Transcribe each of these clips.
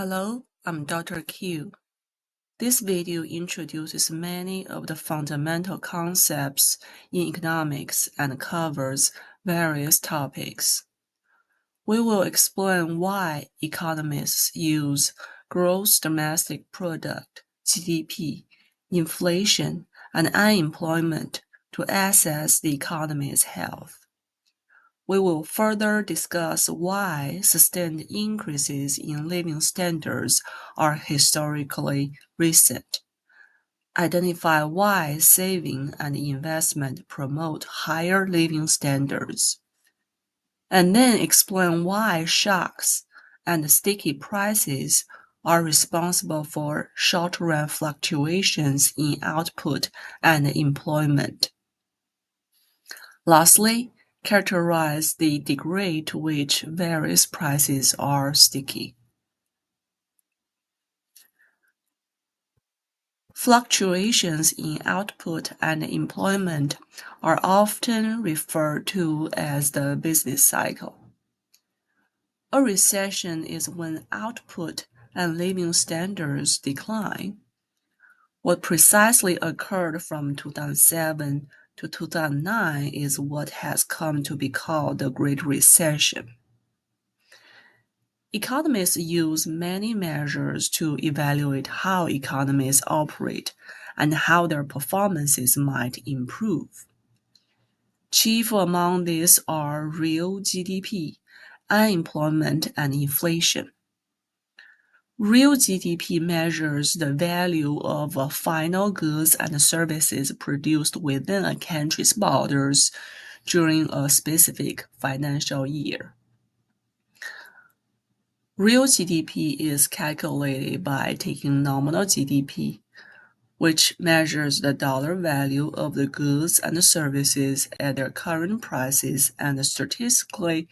Hello, I'm Dr. Q. This video introduces many of the fundamental concepts in economics and covers various topics. We will explain why economists use gross domestic product, GDP, inflation, and unemployment to assess the economy's health. We will further discuss why sustained increases in living standards are historically recent, identify why saving and investment promote higher living standards, and then explain why shocks and sticky prices are responsible for short-run fluctuations in output and employment. Lastly, characterize the degree to which various prices are sticky. Fluctuations in output and employment are often referred to as the business cycle. A recession is when output and living standards decline. What precisely occurred from 2007 to 2009 is what has come to be called the Great Recession. Economists use many measures to evaluate how economies operate and how their performances might improve. Chief among these are real GDP, unemployment, and inflation. Real GDP measures the value of final goods and services produced within a country's borders during a specific financial year. Real GDP is calculated by taking nominal GDP, which measures the dollar value of the goods and services at their current prices, and statistically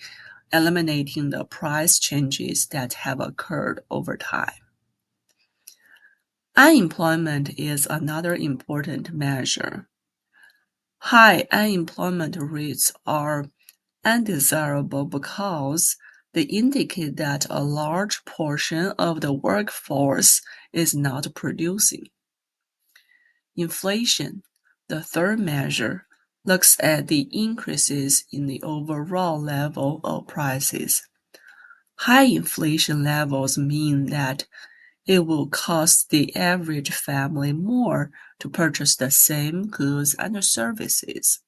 eliminating the price changes that have occurred over time. Unemployment is another important measure. High unemployment rates are undesirable because they indicate that a large portion of the workforce is not producing. Inflation, the third measure, looks at the increases in the overall level of prices. High inflation levels mean that it will cost the average family more to purchase the same goods and services.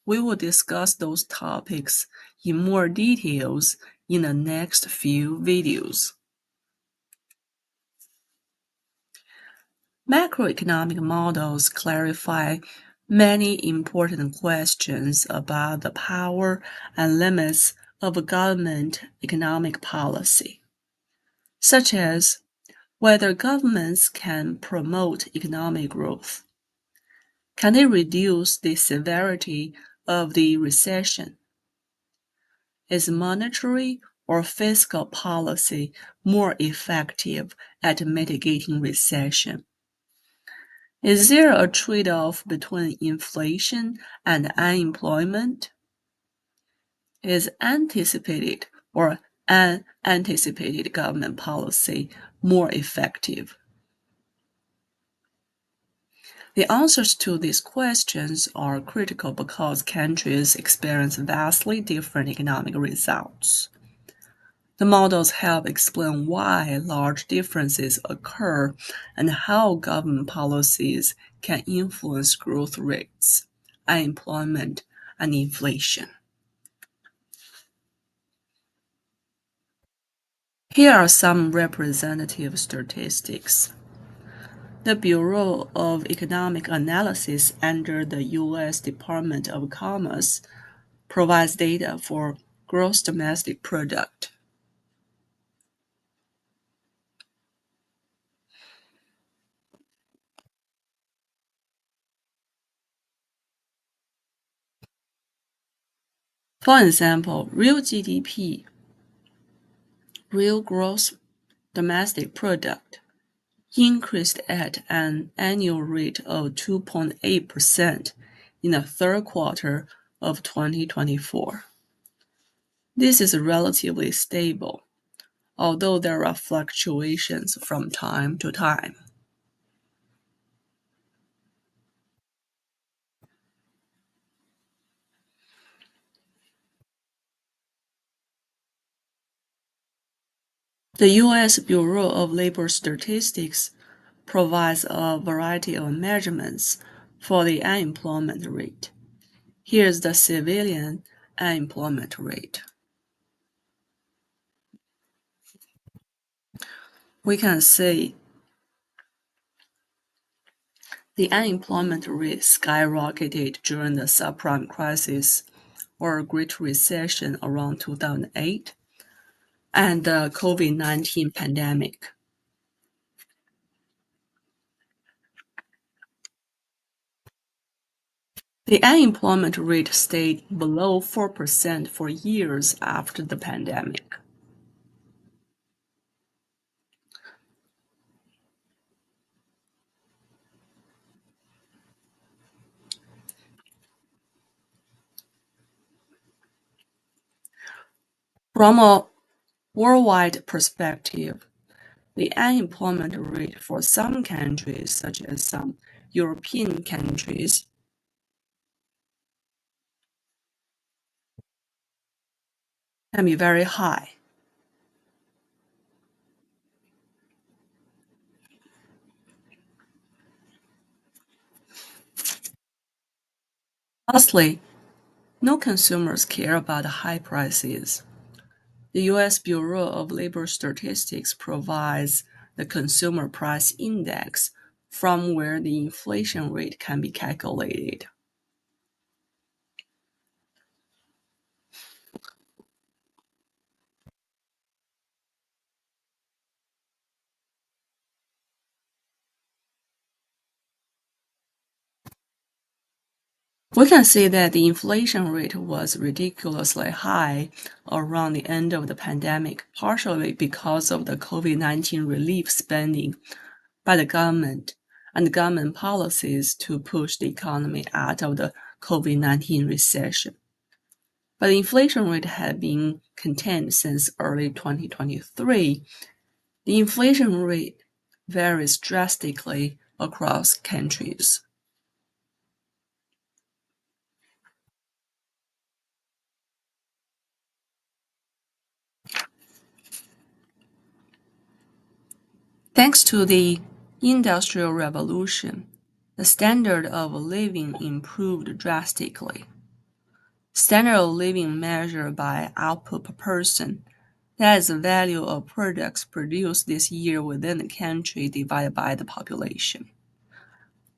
We will discuss those topics in more details in the next few videos. Macroeconomic models clarify many important questions about the power and limits of a government economic policy, such as whether governments can promote economic growth. Can they reduce the severity of the recession? Is monetary or fiscal policy more effective at mitigating recession? Is there a trade-off between inflation and unemployment? Is anticipated or unanticipated government policy more effective? The answers to these questions are critical because countries experience vastly different economic results. The models help explain why large differences occur and how government policies can influence growth rates, unemployment, and inflation. Here are some representative statistics. The Bureau of Economic Analysis under the U.S. Department of Commerce provides data for gross domestic product. For example, real GDP, real gross domestic product, increased at an annual rate of 2.8% in the third quarter of 2024. This is relatively stable, although there are fluctuations from time to time. The U.S. Bureau of Labor Statistics provides a variety of measurements for the unemployment rate. Here's the civilian unemployment rate. We can see the unemployment rate skyrocketed during the subprime crisis or Great Recession around 2008 and the COVID-19 pandemic. The unemployment rate stayed below 4% for years after the pandemic. From a worldwide perspective, the unemployment rate for some countries, such as some European countries, can be very high. Lastly, no consumers care about high prices. The U.S. Bureau of Labor Statistics provides the Consumer Price Index from where the inflation rate can be calculated. We can see that the inflation rate was ridiculously high around the end of the pandemic, partially because of the COVID-19 relief spending by the government and government policies to push the economy out of the COVID-19 recession. But the inflation rate had been contained since early 2023. The inflation rate varies drastically across countries. Thanks to the Industrial Revolution, the standard of living improved drastically. Standard of living measured by output per person, that is the value of products produced this year within the country divided by the population.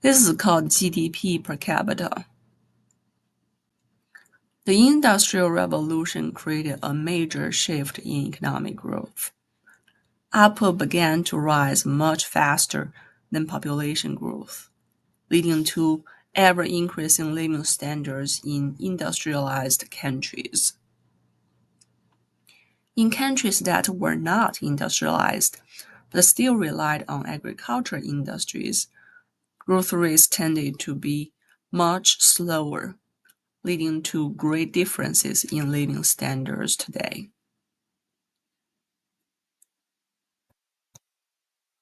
This is called GDP per capita. The Industrial Revolution created a major shift in economic growth. Output began to rise much faster than population growth, leading to ever-increasing living standards in industrialized countries. In countries that were not industrialized, but still relied on agricultural industries, growth rates tended to be much slower, leading to great differences in living standards today.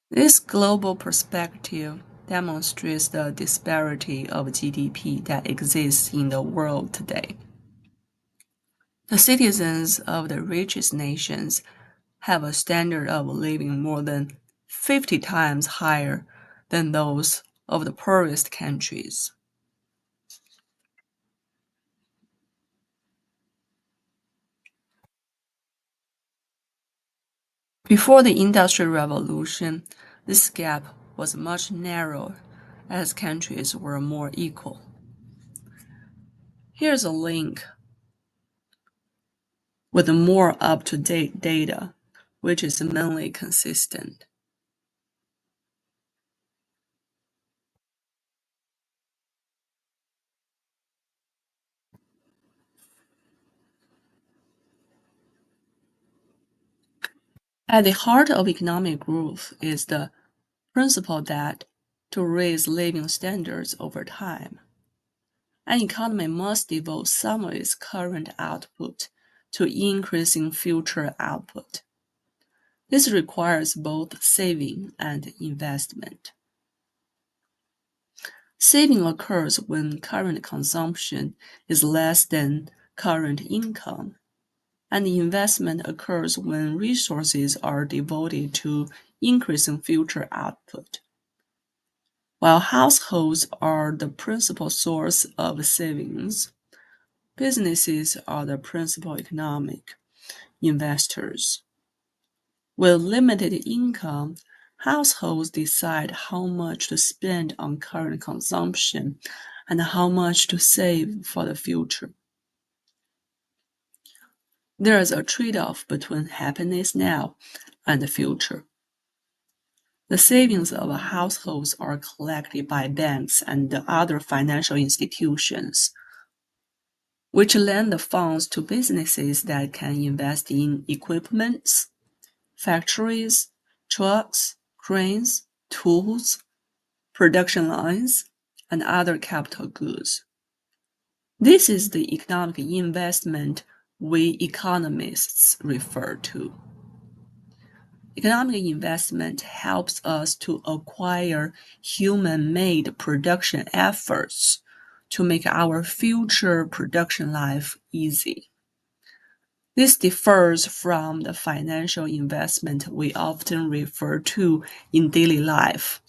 This global perspective demonstrates the disparity of GDP that exists in the world today. The citizens of the richest nations have a standard of living more than 50 times higher than those of the poorest countries. Before the Industrial Revolution, this gap was much narrower as countries were more equal. Here's a link with more up-to-date data, which is mainly consistent. At the heart of economic growth is the principle that to raise living standards over time, an economy must devote some of its current output to increasing future output. This requires both saving and investment. Saving occurs when current consumption is less than current income, and investment occurs when resources are devoted to increasing future output. While households are the principal source of savings, businesses are the principal economic investors. With limited income, households decide how much to spend on current consumption and how much to save for the future. There is a trade-off between happiness now and the future. The savings of households are collected by banks and other financial institutions, which lend the funds to businesses that can invest in equipment, factories, trucks, cranes, tools, production lines, and other capital goods. This is the economic investment we economists refer to. Economic investment helps us to acquire human-made production efforts to make our future production life easy. This differs from the financial investment we often refer to in daily life,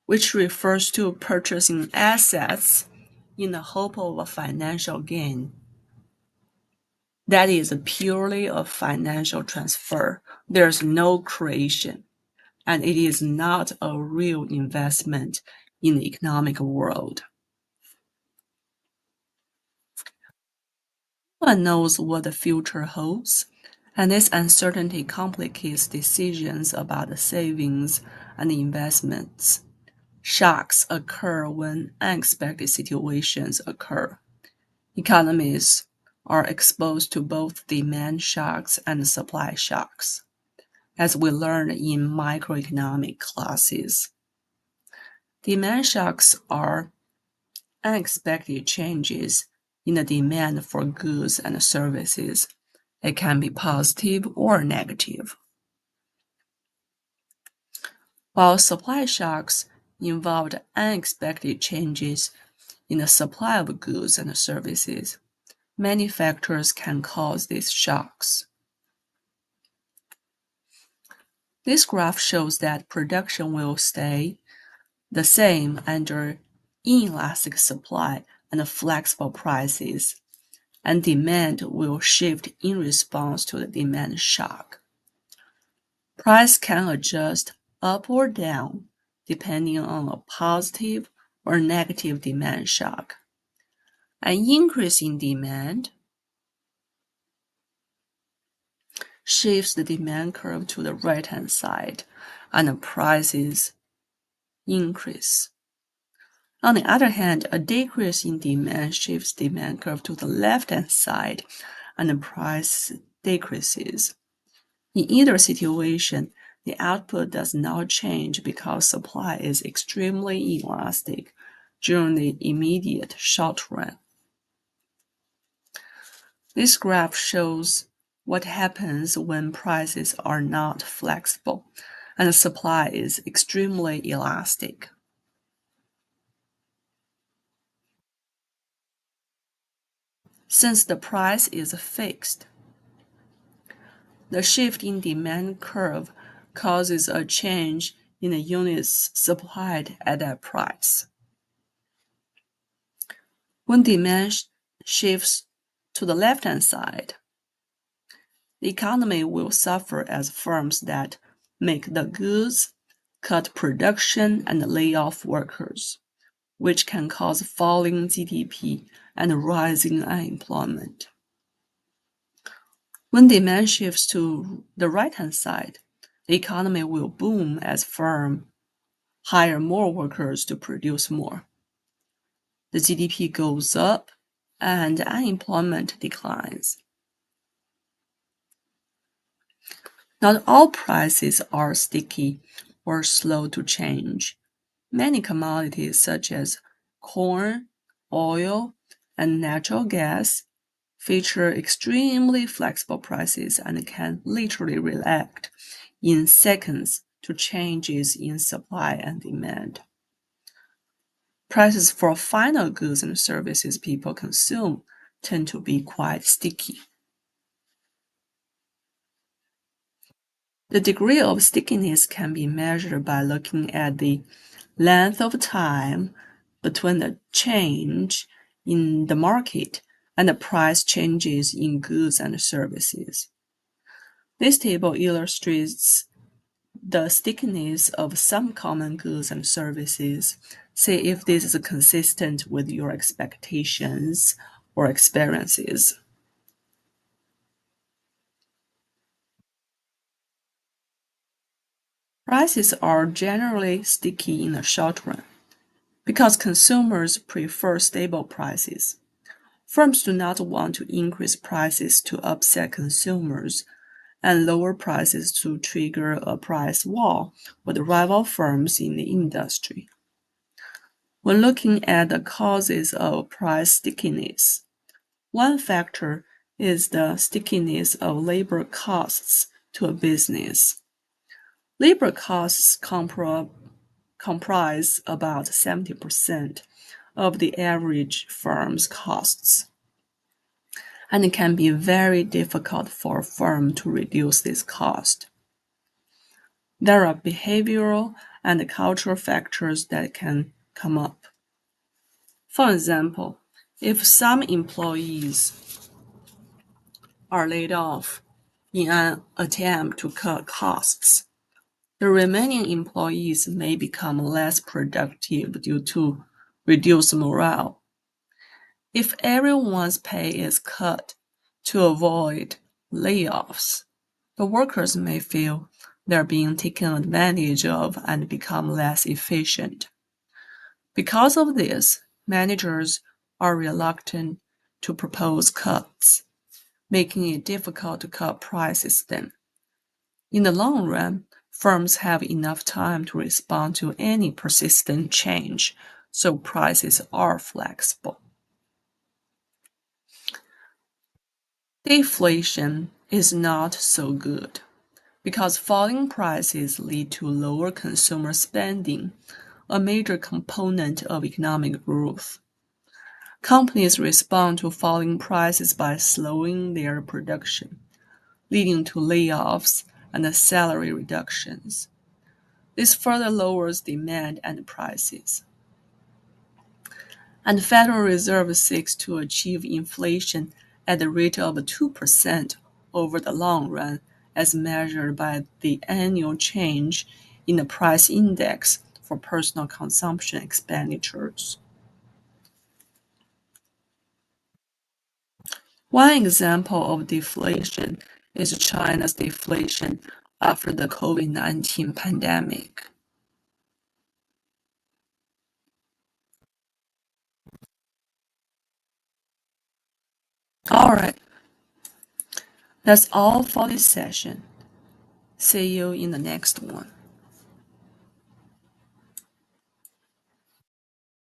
which refers to purchasing assets in the hope of a financial gain. That is purely a financial transfer. There's no creation, and it is not a real investment in the economic world. No one knows what the future holds, and this uncertainty complicates decisions about the savings and investments. Shocks occur when unexpected situations occur. Economists are exposed to both demand shocks and supply shocks, as we learned in microeconomic classes. Demand shocks are unexpected changes in the demand for goods and services. It can be positive or negative. While supply shocks involved unexpected changes in the supply of goods and services, many factors can cause these shocks. This graph shows that production will stay the same under inelastic supply and flexible prices, and demand will shift in response to the demand shock. Price can adjust up or down depending on a positive or negative demand shock. An increase in demand shifts the demand curve to the right-hand side, and the prices increase. On the other hand, a decrease in demand shifts demand curve to the left-hand side, and the price decreases. In either situation, the output does not change because supply is extremely elastic during the immediate short run. This graph shows what happens when prices are not flexible and the supply is extremely elastic. Since the price is fixed, the shift in demand curve causes a change in the units supplied at that price. When demand shifts to the left-hand side, the economy will suffer as firms that make the goods cut production and lay off workers, which can cause falling GDP and rising unemployment. When demand shifts to the right-hand side, the economy will boom as firms hire more workers to produce more. The GDP goes up and unemployment declines. Not all prices are sticky or slow to change. Many commodities such as corn, oil, and natural gas feature extremely flexible prices and can literally react in seconds to changes in supply and demand. Prices for final goods and services people consume tend to be quite sticky. The degree of stickiness can be measured by looking at the length of time between the change in the market and the price changes in goods and services. This table illustrates the stickiness of some common goods and services. See if this is consistent with your expectations or experiences. Prices are generally sticky in the short run because consumers prefer stable prices. Firms do not want to increase prices to upset consumers and lower prices to trigger a price war with rival firms in the industry. When looking at the causes of price stickiness, one factor is the stickiness of labor costs to a business. Labor costs comprise about 70% of the average firm's costs, and it can be very difficult for a firm to reduce this cost. There are behavioral and cultural factors that can come up. For example, if some employees are laid off in an attempt to cut costs, the remaining employees may become less productive due to reduced morale. If everyone's pay is cut to avoid layoffs, the workers may feel they're being taken advantage of and become less efficient. Because of this, managers are reluctant to propose cuts, making it difficult to cut prices then. In the long run, firms have enough time to respond to any persistent change, so prices are flexible. Deflation is not so good because falling prices lead to lower consumer spending, a major component of economic growth. Companies respond to falling prices by slowing their production, leading to layoffs and salary reductions. This further lowers demand and prices. And the Federal Reserve seeks to achieve inflation at the rate of 2% over the long run as measured by the annual change in the price index for personal consumption expenditures. One example of deflation is China's deflation after the COVID-19 pandemic. All right, that's all for this session. See you in the next one.